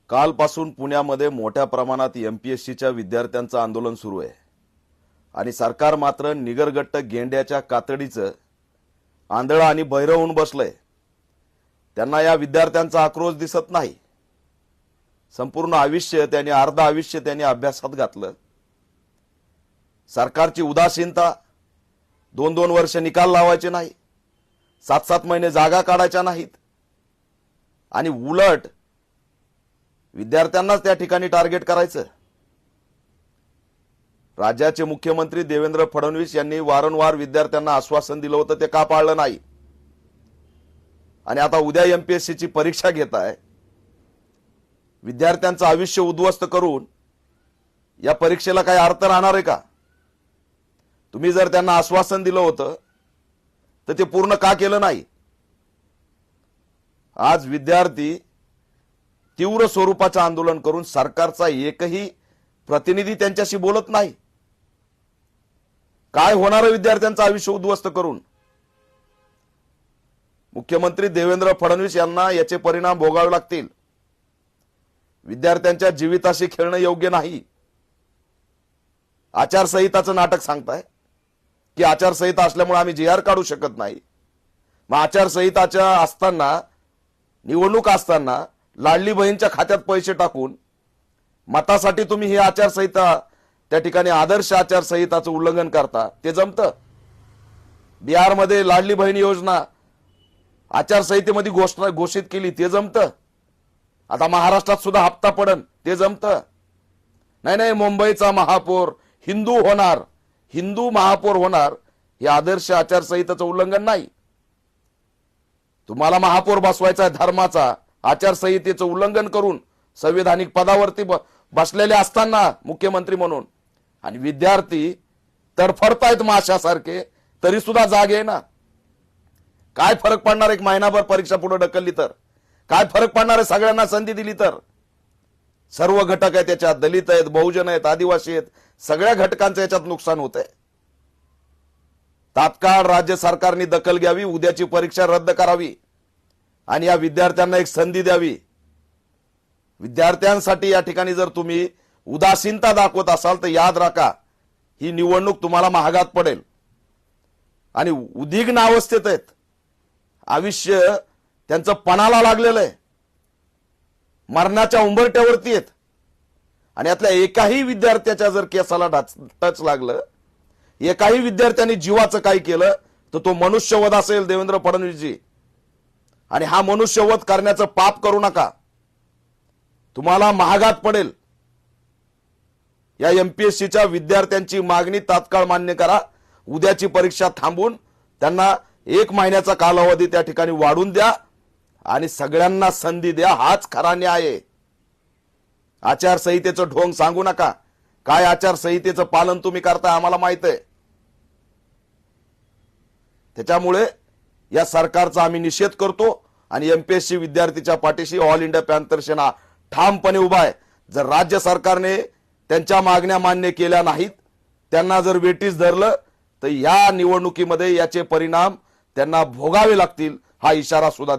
कालपासून पुण्यामध्ये मोठ्या प्रमाणात एमपीएससीच्या विद्यार्थ्यांचं आंदोलन सुरू आहे आणि सरकार मात्र निगरगट्ट गेंड्याच्या कातडीचं आंधळं आणि बहिरं होऊन बसलंय। त्यांना या विद्यार्थ्यांचा आक्रोश दिसत नाही। संपूर्ण आयुष्य त्यांनी अर्ध आयुष्य त्यांनी अभ्यासात घातलं। सरकारची उदासीनता 2-2 वर्ष निकाल लावायचे नाही, 7-7 महिने जागा काढायच्या नाहीत आणि उलट विद्यार्थ्यांनाच त्या ठिकाणी टार्गेट करायचं। राज्याचे मुख्यमंत्री देवेंद्र फडणवीस यांनी वारंवार विद्यार्थ्यांना आश्वासन दिलं होतं, ते का पाळलं नाही? आणि आता उद्या एमपीएससीची परीक्षा घेताय, विद्यार्थ्यांचं आयुष्य उद्ध्वस्त करून या परीक्षेला काय अर्थ राहणार आहे का? तुम्ही जर त्यांना आश्वासन दिलं होतं तर ते पूर्ण का केलं नाही? आज विद्यार्थी तीव्र स्वरूपाचं आंदोलन करून सरकारचा एकही प्रतिनिधी त्यांच्याशी बोलत नाही। काय होणार आहे विद्यार्थ्यांचं आयुष्य उद्ध्वस्त करून? मुख्यमंत्री देवेंद्र फडणवीस यांना याचे परिणाम भोगावे लागतील। विद्यार्थ्यांच्या जीविताशी खेळणं योग्य नाही। आचारसंहिताचं नाटक सांगताय की आचारसंहिता असल्यामुळे आम्ही जीआर काढू शकत नाही। मग आचारसंहिताच्या असताना, निवडणूक असताना लाडली बहीणच्या खात्यात पैसे टाकून मतासाठी तुम्ही ही आचारसंहिता त्या ठिकाणी आदर्श आचारसंहिताचं उल्लंघन करता, ते जमतं? बिहारमध्ये लाडली बहीण योजना आचारसंहितेमध्ये घोषित केली, ते जमतं? आता महाराष्ट्रात सुद्धा हप्ता पडन, ते जमतं? नाही, मुंबईचा महापौर हिंदू होणार, हिंदू महापौर होणार, हे आदर्श आचारसंहितेचं उल्लंघन नाही। तुम्हाला महापौर बसवायचा आहे धर्माचा, आचारसंहितेचं उल्लंघन करून संविधानिक पदावरती बसलेले असताना मुख्यमंत्री म्हणून, आणि विद्यार्थी तडफडतायत माशासारखे, तरी सुद्धा जाग आहे ना? काय फरक पडणार? एक महिनाभर परीक्षा पुढे ढकलली तर काय फरक पडणार आहे? सगळ्यांना संधी दिली तर? सर्व घटक आहेत त्याच्यात, दलित आहेत, बहुजन आहेत, आदिवासी आहेत, सगळ्या घटकांचं याच्यात नुकसान होत आहे। तात्काळ राज्य सरकारने दखल घ्यावी, उद्याची परीक्षा रद्द करावी आणि या विद्यार्थ्यांना एक संधी द्यावी। विद्यार्थ्यांसाठी या ठिकाणी जर तुम्ही उदासीनता दाखवत असाल तर याद राखा, ही निवडणूक तुम्हाला महागात पडेल। आणि उद्विग्न अवस्थेत आहेत, आयुष्य त्यांचं पणाला लागलेलं आहे, मरणाच्या उंबरठ्यावरती आहेत, आणि यातल्या एकाही विद्यार्थ्याच्या जर केसाला टच लागलं, एकाही विद्यार्थ्यांनी जीवाचं काही केलं तर तो मनुष्यवध असेल देवेंद्र फडणवीसजी। आणि हा मनुष्यवध करण्याचं पाप करू नका, तुम्हाला महागात पडेल। या एमपीएससीच्या विद्यार्थ्यांची मागणी तात्काळ मान्य करा। उद्याची परीक्षा थांबून त्यांना 1 महिन्याचा कालावधी त्या ठिकाणी वाढून द्या आणि सगळ्यांना संधी द्या, हाच खरा न्याय आहे। आचारसंहितेचं ढोंग सांगू नका। काय आचारसंहितेचं पालन तुम्ही करताय आम्हाला माहित आहे। त्याच्यामुळे या सरकारचा आम्ही निषेध करतो आणि एमपीएससी विद्यार्थीच्या पाठीशी ऑल इंडिया पॅंथर सेना ठामपणे उभा आहे। जर राज्य सरकारने त्यांच्या मागण्या मान्य केल्या नाहीत, त्यांना जर वेठीस धरलं, तर या निवडणुकीमध्ये याचे परिणाम त्यांना भोगावे लागतील, हा इशारा सुद्धा